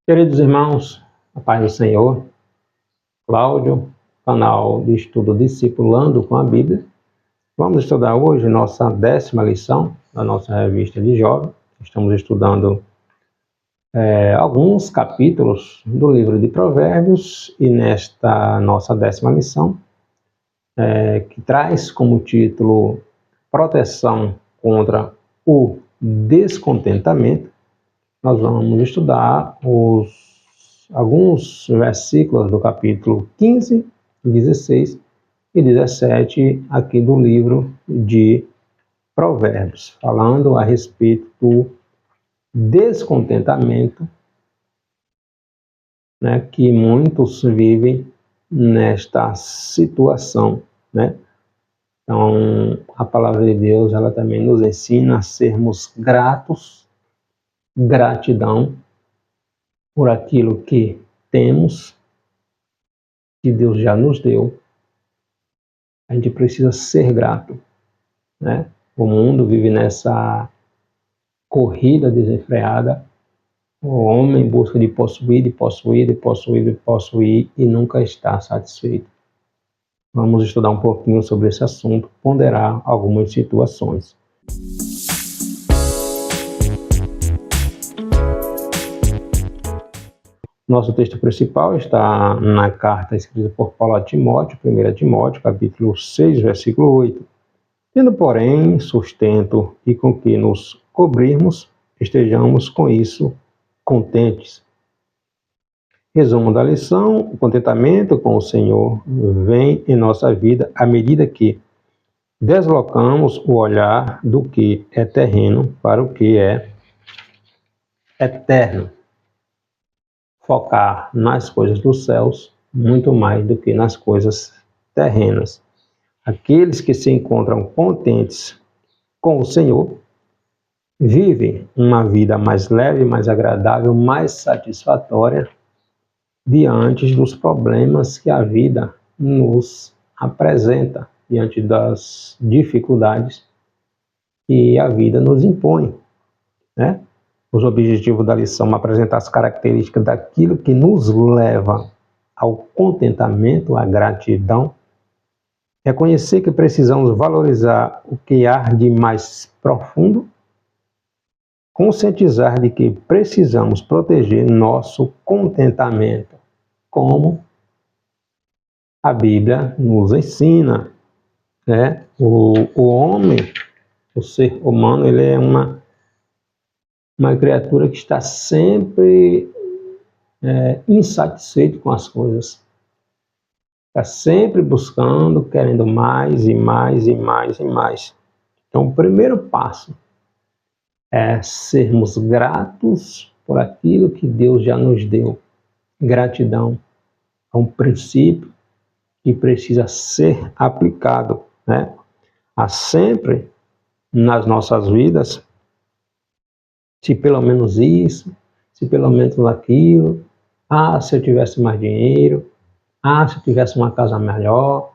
Queridos irmãos, a paz do Senhor, Cláudio, canal de estudo Discipulando com a Bíblia. Vamos estudar hoje nossa 10ª lição da nossa revista de jovem. Estamos estudando alguns capítulos do livro de Provérbios e nesta nossa 10ª lição, que traz como título Proteção contra o descontentamento, nós vamos estudar alguns versículos do capítulo 15, 16 e 17 aqui do livro de Provérbios, falando a respeito do descontentamento, né, que muitos vivem nesta situação, né? Então, a palavra de Deus, ela também nos ensina a sermos gratos, gratidão por aquilo que temos, que Deus já nos deu. A gente precisa ser grato, né? O mundo vive nessa corrida desenfreada, o homem em busca de possuir, de possuir, de possuir, de possuir e nunca está satisfeito. Vamos estudar um pouquinho sobre esse assunto, ponderar algumas situações. Nosso texto principal está na carta escrita por Paulo a Timóteo, 1 Timóteo, capítulo 6, versículo 8. Tendo, porém, sustento e com que nos cobrirmos, estejamos com isso contentes. Resumo da lição: o contentamento com o Senhor vem em nossa vida à medida que deslocamos o olhar do que é terreno para o que é eterno. Focar nas coisas dos céus muito mais do que nas coisas terrenas. Aqueles que se encontram contentes com o Senhor vivem uma vida mais leve, mais agradável, mais satisfatória diante dos problemas que a vida nos apresenta, diante das dificuldades que a vida nos impõe, né? Os objetivos da lição são apresentar as características daquilo que nos leva ao contentamento, à gratidão, reconhecer que precisamos valorizar o que há de mais profundo, conscientizar de que precisamos proteger nosso contentamento, como a Bíblia nos ensina, né? O homem, o ser humano, ele é uma criatura que está sempre insatisfeito com as coisas. Está sempre buscando, querendo mais e mais e mais e mais. Então, o primeiro passo é sermos gratos por aquilo que Deus já nos deu. Gratidão é um princípio que precisa ser aplicado, né? Há sempre nas nossas vidas, se pelo menos isso, se pelo menos aquilo, se eu tivesse mais dinheiro, se eu tivesse uma casa melhor,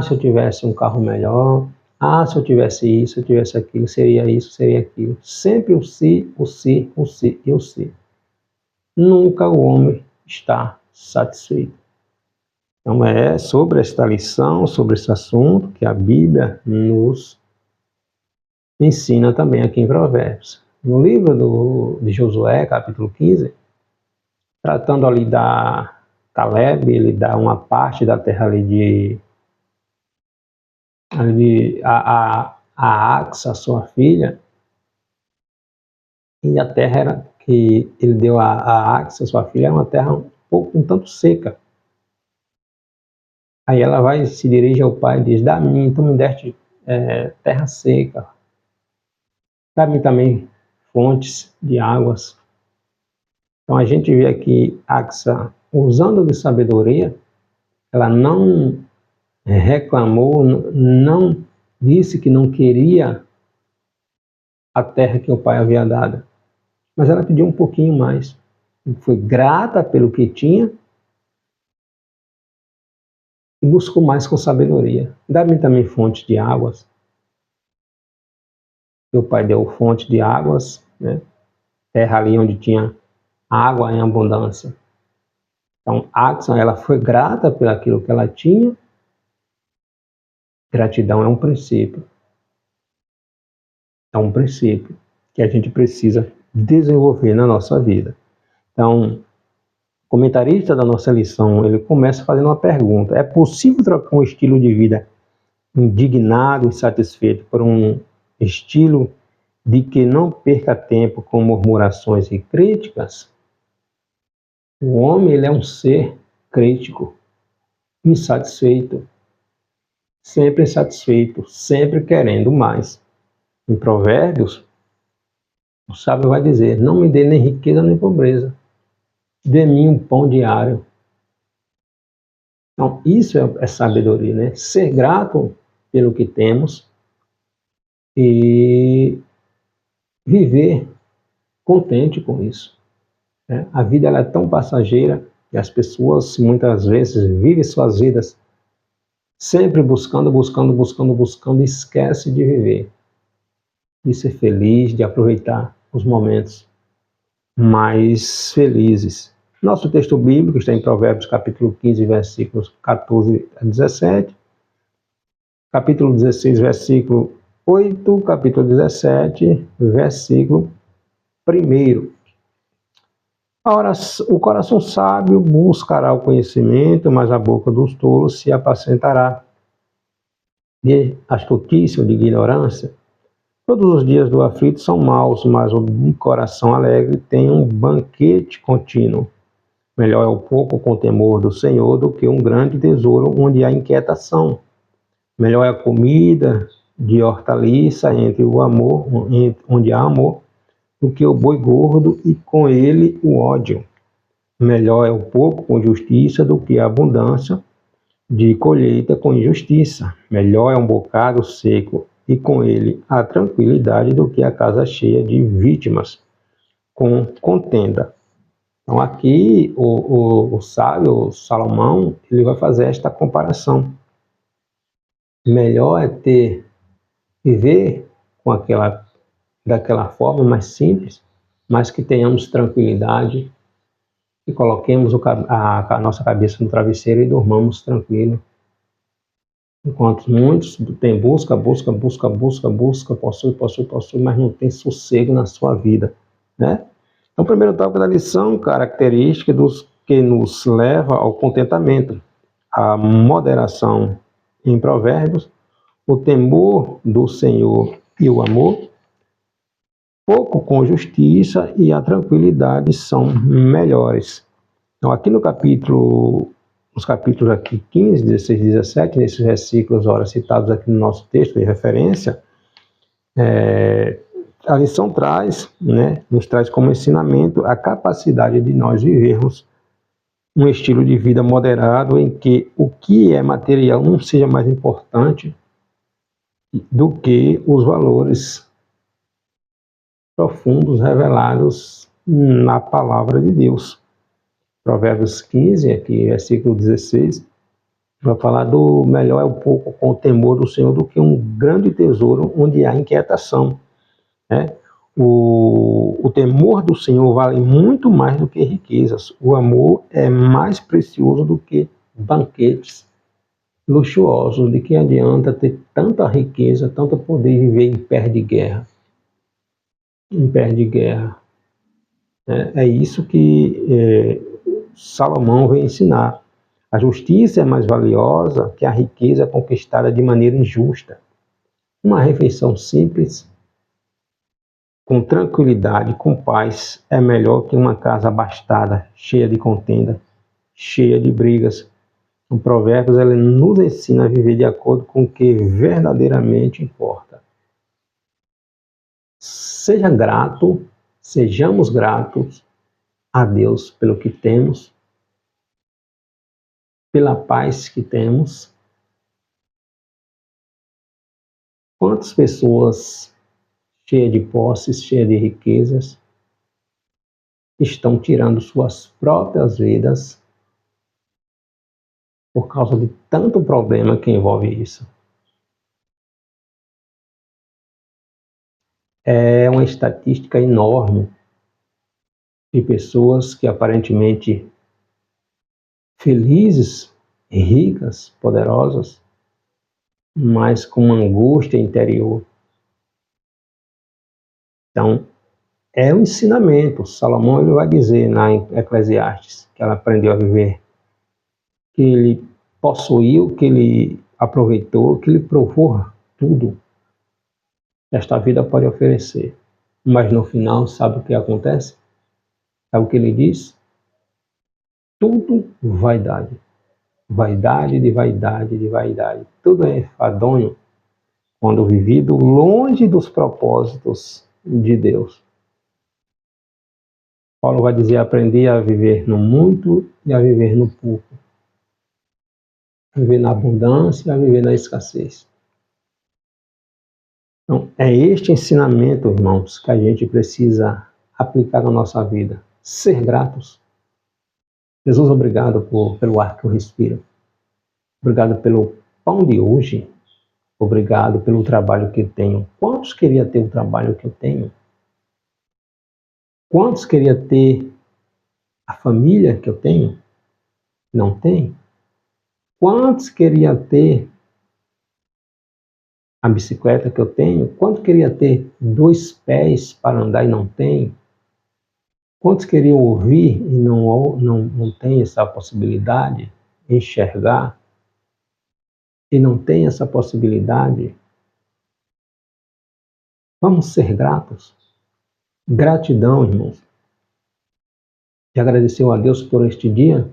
se eu tivesse um carro melhor, se eu tivesse isso, se eu tivesse aquilo, seria isso, seria aquilo. Sempre o se, o se, o se e o se. Nunca o homem está satisfeito. Então é sobre esta lição, sobre esse assunto que a Bíblia nos ensina também aqui em Provérbios. No livro de Josué, capítulo 15, tratando ali da Caleb, ele dá uma parte da terra ali a Axa, sua filha, e a terra que ele deu a Axa, sua filha, é uma terra um tanto seca. Aí ela vai, se dirige ao pai e diz: dá-me, tu me deste terra seca, dá-me também fontes de águas. Então a gente vê aqui Axa usando de sabedoria, ela não reclamou, não disse que não queria a terra que o pai havia dado, mas ela pediu um pouquinho mais. Foi grata pelo que tinha e buscou mais com sabedoria. Dá-me também fonte de águas. O pai deu fonte de águas, né? Terra ali onde tinha água em abundância. Então, Action, ela foi grata por aquilo que ela tinha. Gratidão é um princípio. É um princípio que a gente precisa desenvolver na nossa vida. Então, o comentarista da nossa lição, ele começa fazendo uma pergunta: é possível trocar um estilo de vida indignado e satisfeito por um estilo de que não perca tempo com murmurações e críticas? O homem, ele é um ser crítico, insatisfeito, sempre querendo mais. Em Provérbios, o sábio vai dizer: não me dê nem riqueza nem pobreza, dê-me um pão diário. Então, isso é sabedoria, né? Ser grato pelo que temos e viver contente com isso, né? A vida, ela é tão passageira e as pessoas muitas vezes vivem suas vidas sempre buscando e esquece de viver, de ser feliz, de aproveitar os momentos mais felizes. Nosso texto bíblico está em Provérbios capítulo 15, versículos 14 a 17, capítulo 16, versículo 8, capítulo 17, versículo 1. Ora, o coração sábio buscará o conhecimento, mas a boca dos tolos se apacentará de astutícia ou de ignorância. Todos os dias do aflito são maus, mas o coração alegre tem um banquete contínuo. Melhor é o pouco com temor do Senhor do que um grande tesouro onde há inquietação. Melhor é a comida de hortaliça onde há amor, do que o boi gordo e com ele o ódio. Melhor é o pouco com justiça do que a abundância de colheita com injustiça. Melhor é um bocado seco e com ele a tranquilidade do que a casa cheia de vítimas com contenda. Então aqui o sábio Salomão, ele vai fazer esta comparação. Melhor é viver daquela forma mais simples, mas que tenhamos tranquilidade e coloquemos a nossa cabeça no travesseiro e dormamos tranquilo. Enquanto muitos têm busca, possui, mas não tem sossego na sua vida, né? Então, o primeiro tópico da lição, característica dos que nos leva ao contentamento, a moderação em Provérbios, o temor do Senhor e o amor, pouco com justiça e a tranquilidade são melhores. Então, aqui nos capítulos aqui 15, 16 e 17, nesses versículos ora citados aqui no nosso texto de referência, a lição nos traz como ensinamento a capacidade de nós vivermos um estilo de vida moderado em que o que é material não seja mais importante do que os valores profundos revelados na palavra de Deus. Provérbios 15, aqui, versículo 16, vai falar do melhor é o pouco com o temor do Senhor do que um grande tesouro onde há inquietação, né? O temor do Senhor vale muito mais do que riquezas. O amor é mais precioso do que banquetes luxuosos. De que adianta ter tanta riqueza, tanto poder viver em pé de guerra? Em pé de guerra. É isso que Salomão vem ensinar. A justiça é mais valiosa que a riqueza conquistada de maneira injusta. Uma refeição simples, com tranquilidade, com paz, é melhor que uma casa abastada, cheia de contenda, cheia de brigas. O Provérbios, ele nos ensina a viver de acordo com o que verdadeiramente importa. Sejamos gratos a Deus pelo que temos, pela paz que temos. Quantas pessoas cheias de posses, cheias de riquezas, estão tirando suas próprias vidas por causa de tanto problema que envolve isso? É uma estatística enorme de pessoas que aparentemente felizes, ricas, poderosas, mas com uma angústia interior. Então, é um ensinamento. Salomão ele vai dizer na Eclesiastes que ela aprendeu a viver, que ele possuiu, que ele aproveitou, que ele provou tudo que esta vida pode oferecer. Mas no final, sabe o que acontece? Sabe o que ele diz? Tudo vaidade. Vaidade de vaidade de vaidade. Tudo é enfadonho quando vivido longe dos propósitos de Deus. Paulo vai dizer: aprendi a viver no muito e a viver no pouco. A viver na abundância e a viver na escassez. Então, é este ensinamento, irmãos, que a gente precisa aplicar na nossa vida. Ser gratos. Jesus, obrigado pelo ar que eu respiro. Obrigado pelo pão de hoje. Obrigado pelo trabalho que eu tenho. Quantos queria ter o trabalho que eu tenho? Quantos queria ter a família que eu tenho? Não tem. Quantos queria ter a bicicleta que eu tenho? Quantos queria ter 2 pés para andar e não tem? Quantos queriam ouvir e não tem essa possibilidade? Enxergar e não tem essa possibilidade? Vamos ser gratos. Gratidão, irmãos. Já agradeceu a Deus por este dia?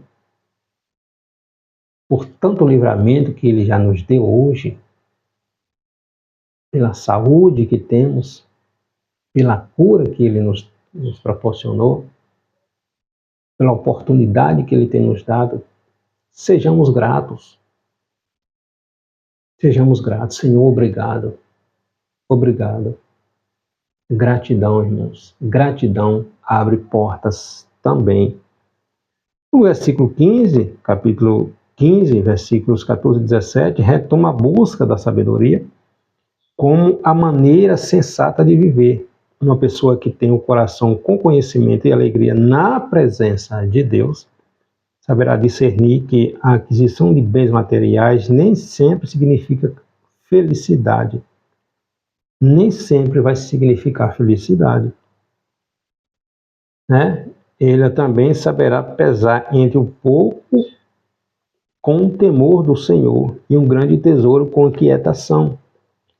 Por tanto livramento que Ele já nos deu hoje? Pela saúde que temos? Pela cura que Ele nos proporcionou? Pela oportunidade que Ele tem nos dado? Sejamos gratos. Sejamos gratos. Senhor, obrigado. Obrigado. Gratidão, irmãos. Gratidão abre portas também. No versículo 15, capítulo 15, versículos 14 e 17, retoma a busca da sabedoria como a maneira sensata de viver. Uma pessoa que tem o coração com conhecimento e alegria na presença de Deus saberá discernir que a aquisição de bens materiais nem sempre significa felicidade. Nem sempre vai significar felicidade. Né? Ele também saberá pesar entre o pouco com o temor do Senhor e um grande tesouro com inquietação.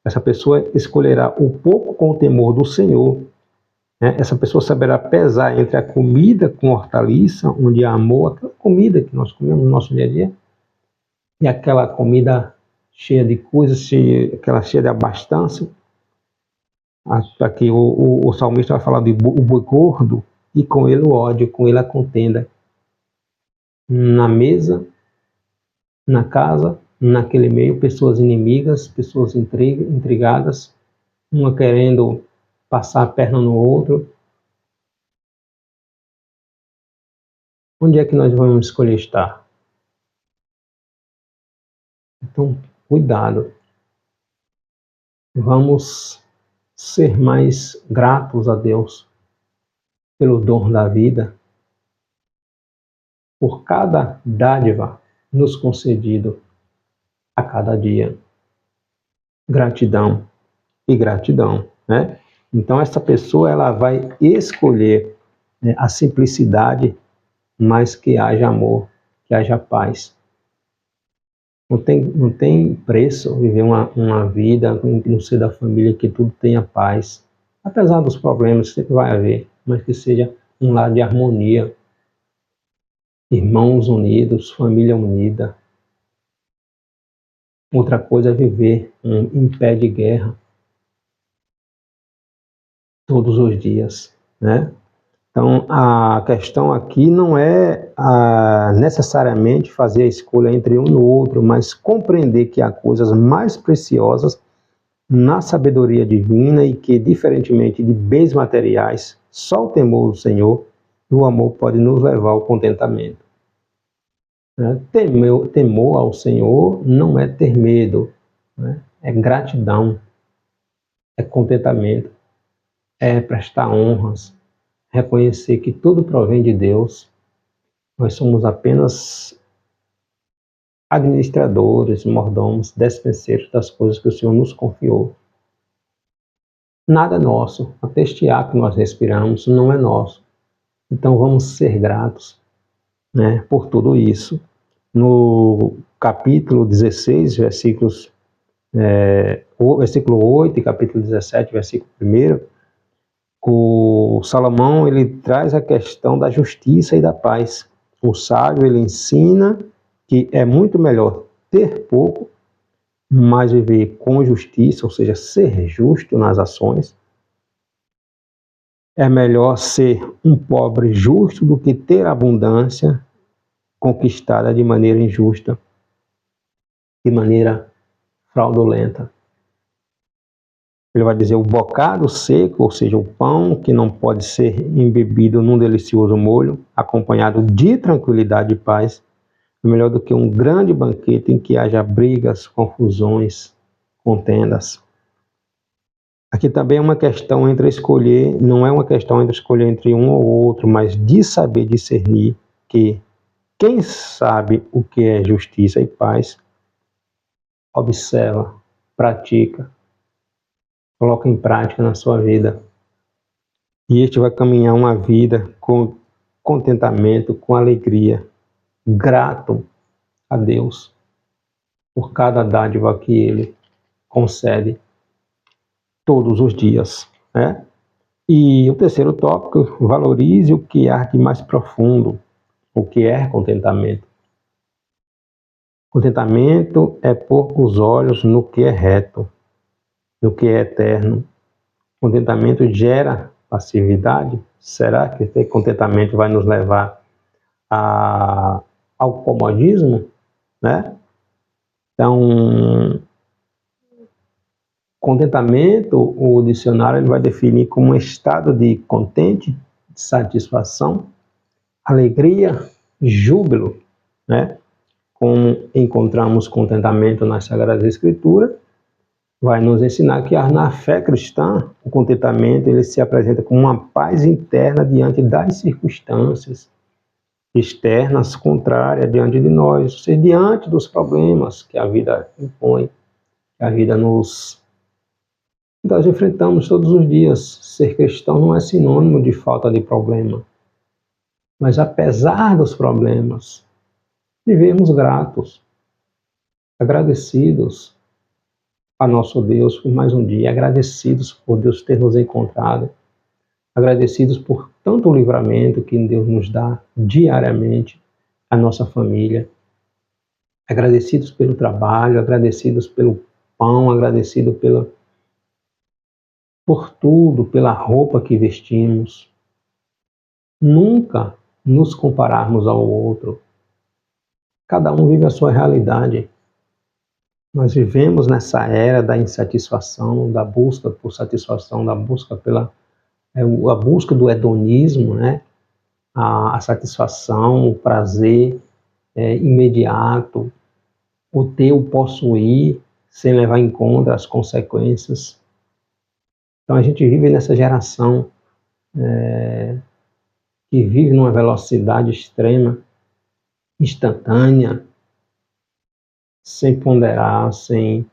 Essa pessoa escolherá o pouco com o temor do Senhor. Né? Essa pessoa saberá pesar entre a comida com hortaliça, onde há amor, aquela comida que nós comemos no nosso dia a dia, e aquela comida cheia de coisas, aquela cheia de abastança. Aqui o salmista vai falar de o boi gordo, e com ele o ódio, com ele a contenda. Na mesa, na casa, naquele meio, pessoas inimigas, pessoas intrigadas, uma querendo passar a perna no outro. Onde é que nós vamos escolher estar? Então, cuidado. Vamos ser mais gratos a Deus pelo dom da vida, por cada dádiva nos concedido a cada dia. Gratidão e gratidão, né? Então essa pessoa ela vai escolher, né, a simplicidade, mas que haja amor, que haja paz. Não tem preço viver uma vida no seio da família que tudo tenha paz, apesar dos problemas que sempre vai haver, mas que seja um lar de harmonia, irmãos unidos, família unida. Outra coisa é viver em pé de guerra todos os dias, né? Então, a questão aqui não é necessariamente fazer a escolha entre um e o outro, mas compreender que há coisas mais preciosas na sabedoria divina e que, diferentemente de bens materiais, só o temor do Senhor e o amor pode nos levar ao contentamento. Temor ao Senhor não é ter medo, né? É gratidão, é contentamento, é prestar honras, reconhecer que tudo provém de Deus, nós somos apenas administradores, mordomos, despenseiros das coisas que o Senhor nos confiou. Nada é nosso, até este ar que nós respiramos não é nosso. Então vamos ser gratos, né, por tudo isso. No capítulo 16, versículo 8 e capítulo 17, versículo 1, o Salomão ele traz a questão da justiça e da paz. O sábio ele ensina que é muito melhor ter pouco, mas viver com justiça, ou seja, ser justo nas ações. É melhor ser um pobre justo do que ter abundância conquistada de maneira injusta, de maneira fraudulenta. Ele vai dizer o bocado seco, ou seja, o pão que não pode ser embebido num delicioso molho, acompanhado de tranquilidade e paz, é melhor do que um grande banquete em que haja brigas, confusões, contendas. Aqui também é uma questão entre escolher, não é uma questão entre escolher entre um ou outro, mas de saber discernir que quem sabe o que é justiça e paz, observa, pratica, coloca em prática na sua vida. E este vai caminhar uma vida com contentamento, com alegria, grato a Deus por cada dádiva que Ele concede todos os dias, né? E o terceiro tópico, valorize o que há de mais profundo, o que é contentamento. Contentamento é pôr os olhos no que é reto, no que é eterno. Contentamento gera passividade? Será que ter contentamento vai nos levar ao comodismo, né? Então, contentamento, o dicionário ele vai definir como um estado de contente, de satisfação, alegria, júbilo, né? Como encontramos contentamento nas Sagradas Escrituras, vai nos ensinar que na fé cristã, o contentamento ele se apresenta como uma paz interna diante das circunstâncias externas contrárias diante de nós, ou seja, diante dos problemas que a vida impõe, que a vida nós enfrentamos todos os dias. Ser cristão não é sinônimo de falta de problema, mas apesar dos problemas, vivemos gratos, agradecidos a nosso Deus por mais um dia, agradecidos por Deus ter nos encontrado, agradecidos por tanto livramento que Deus nos dá diariamente, a nossa família, agradecidos pelo trabalho, agradecidos pelo pão, agradecidos por tudo, pela roupa que vestimos. Nunca nos compararmos ao outro. Cada um vive a sua realidade. Nós vivemos nessa era da insatisfação, da busca por satisfação, da busca a busca do hedonismo, né? A satisfação, o prazer imediato, o ter, o possuir, sem levar em conta as consequências. Então a gente vive nessa geração que vive numa velocidade extrema, instantânea, sem ponderar, sem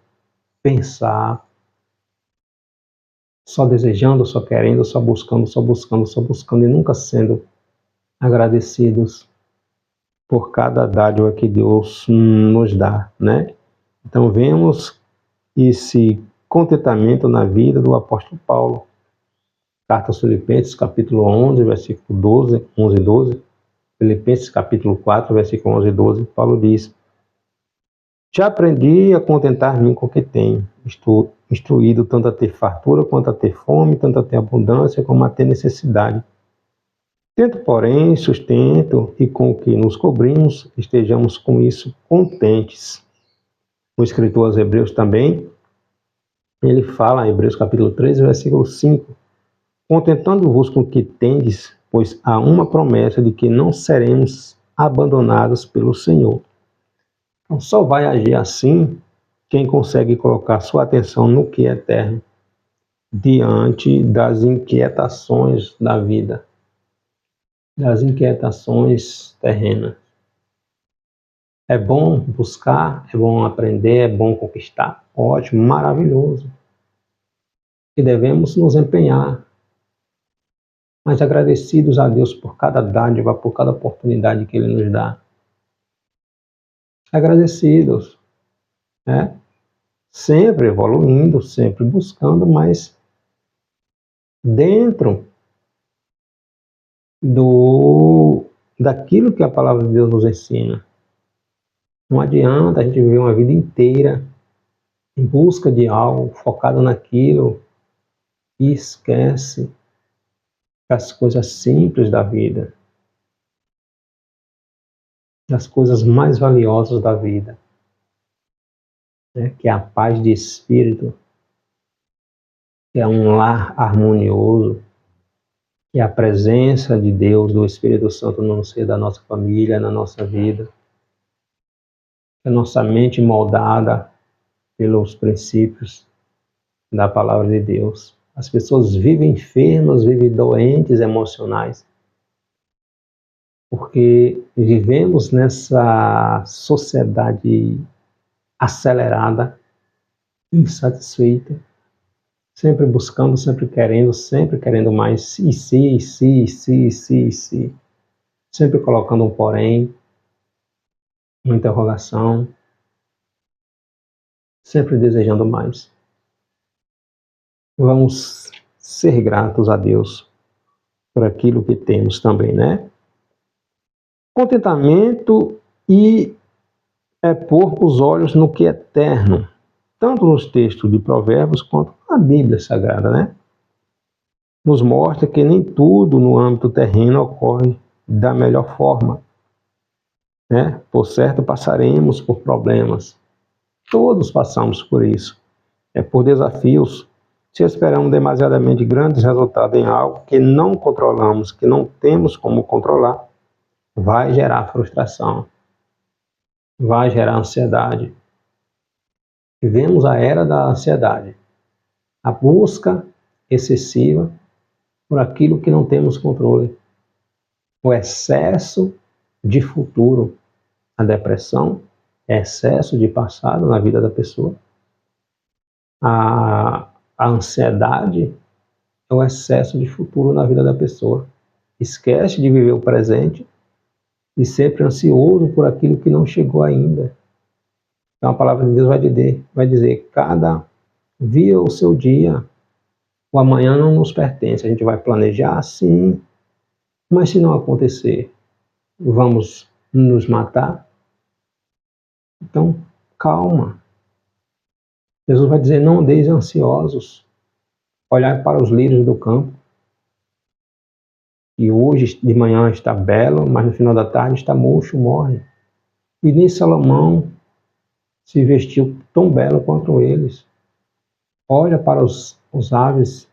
pensar, só desejando, só querendo, só buscando, só buscando, só buscando e nunca sendo agradecidos por cada dádiva que Deus nos dá, né? Então vemos esse contentamento na vida do apóstolo Paulo. Carta aos Filipenses, capítulo 11, versículo 11 e 12. Filipenses, capítulo 4, versículo 11 e 12, Paulo diz: já aprendi a contentar-me com o que tenho. Estou instruído tanto a ter fartura quanto a ter fome, tanto a ter abundância como a ter necessidade. Tento, porém, sustento e com o que nos cobrimos, estejamos com isso contentes. O escritor aos Hebreus também, ele fala em Hebreus capítulo 13, versículo 5, contentando-vos com o que tendes, pois há uma promessa de que não seremos abandonados pelo Senhor. Então, só vai agir assim quem consegue colocar sua atenção no que é eterno, diante das inquietações da vida, das inquietações terrenas. É bom buscar, é bom aprender, é bom conquistar. Ótimo, maravilhoso. E devemos nos empenhar, mas agradecidos a Deus por cada dádiva, por cada oportunidade que Ele nos dá. Agradecidos, né? Sempre evoluindo, sempre buscando, mas dentro daquilo que a palavra de Deus nos ensina. Não adianta a gente viver uma vida inteira em busca de algo, focado naquilo, e esquece das coisas simples da vida, das coisas mais valiosas da vida, né? Que é a paz de espírito, que é um lar harmonioso, que é a presença de Deus, do Espírito Santo no seio da nossa família, na nossa vida, que a nossa mente moldada pelos princípios da palavra de Deus. As pessoas vivem enfermas, vivem doentes emocionais, porque vivemos nessa sociedade acelerada, insatisfeita, sempre buscando, sempre querendo mais, e se, sempre colocando um porém, uma interrogação, sempre desejando mais. Vamos ser gratos a Deus por aquilo que temos também, né? Contentamento e é pôr os olhos no que é eterno, tanto nos textos de Provérbios quanto na Bíblia Sagrada, né? Nos mostra que nem tudo no âmbito terreno ocorre da melhor forma, né? Por certo, passaremos por problemas. Todos passamos por isso. É por desafios. Se esperamos demasiadamente grandes resultados em algo que não controlamos, que não temos como controlar, vai gerar frustração, vai gerar ansiedade. Vivemos a era da ansiedade, a busca excessiva por aquilo que não temos controle, o excesso de futuro, a depressão é excesso de passado na vida da pessoa, a ansiedade é o excesso de futuro na vida da pessoa. Esquece de viver o presente e sempre ansioso por aquilo que não chegou ainda. Então a palavra de Deus vai dizer, cada dia o seu dia, o amanhã não nos pertence. A gente vai planejar sim, mas se não acontecer, vamos nos matar? Então, calma. Jesus vai dizer, não andeis ansiosos, olhar para os lírios do campo, e hoje de manhã está belo, mas no final da tarde está murcho, morre. E nem Salomão se vestiu tão belo quanto eles. Olha para os aves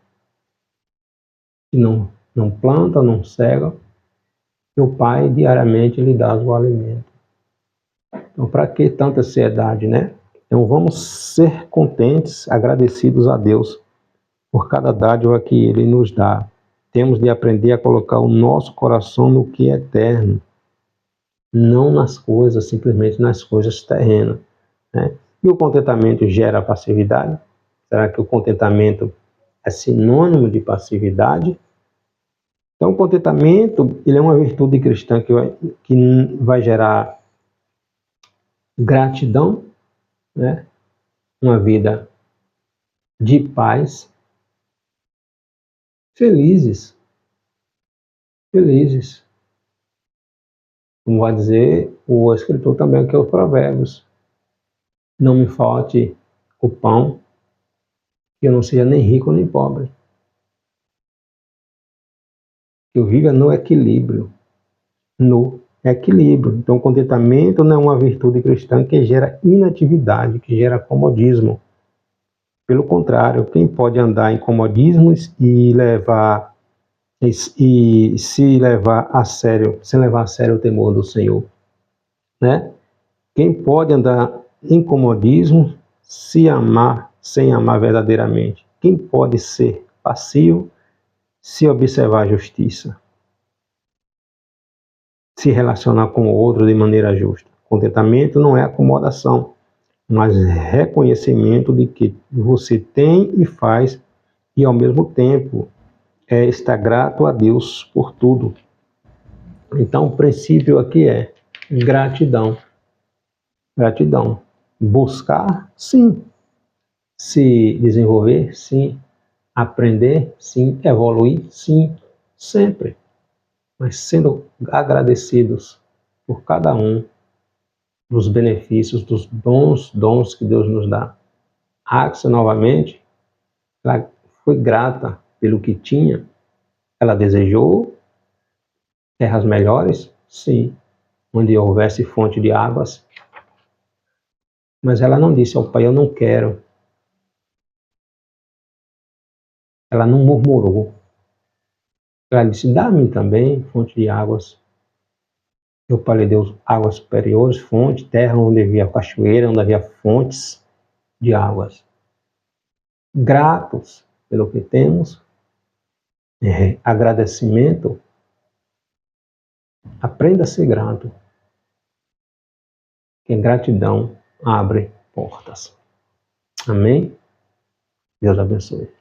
que não plantam, não cegam, e o Pai diariamente lhe dá o alimento. Então, para que tanta ansiedade, né? Então, vamos ser contentes, agradecidos a Deus por cada dádiva que Ele nos dá. Temos de aprender a colocar o nosso coração no que é eterno, não nas coisas, simplesmente nas coisas terrenas, né? E o contentamento gera passividade? Será que o contentamento é sinônimo de passividade? Então, o contentamento, ele é uma virtude cristã que vai gerar gratidão, né? Uma vida de paz, felizes. Como vai dizer o escritor também, que é os Provérbios. Não me falte o pão, que eu não seja nem rico nem pobre. Que eu viva no equilíbrio. No equilíbrio. Então, contentamento não é uma virtude cristã que gera inatividade, que gera comodismo. Pelo contrário, quem pode andar em comodismos e se levar a sério, sem levar a sério o temor do Senhor, né? Quem pode andar em comodismo sem amar verdadeiramente? Quem pode ser passivo se observar a justiça? se relacionar com o outro de maneira justa. Contentamento não é acomodação, mas reconhecimento de que você tem e faz, e ao mesmo tempo estar grato a Deus por tudo. Então o princípio aqui é gratidão. Gratidão. Buscar, sim. Se desenvolver, sim. Aprender, sim. Evoluir, sim. Sempre. Mas sendo agradecidos por cada um dos benefícios, dos bons dons que Deus nos dá. Axia, novamente, ela foi grata pelo que tinha. Ela desejou terras melhores, sim, onde houvesse fonte de águas. Mas ela não disse ao pai, eu não quero. Ela não murmurou. Ela disse, dá-me também fonte de águas. Meu pai lhe deu águas superiores, fonte, terra onde havia cachoeira, onde havia fontes de águas. Gratos pelo que temos, agradecimento, aprenda a ser grato, que gratidão abre portas. Amém? Deus abençoe.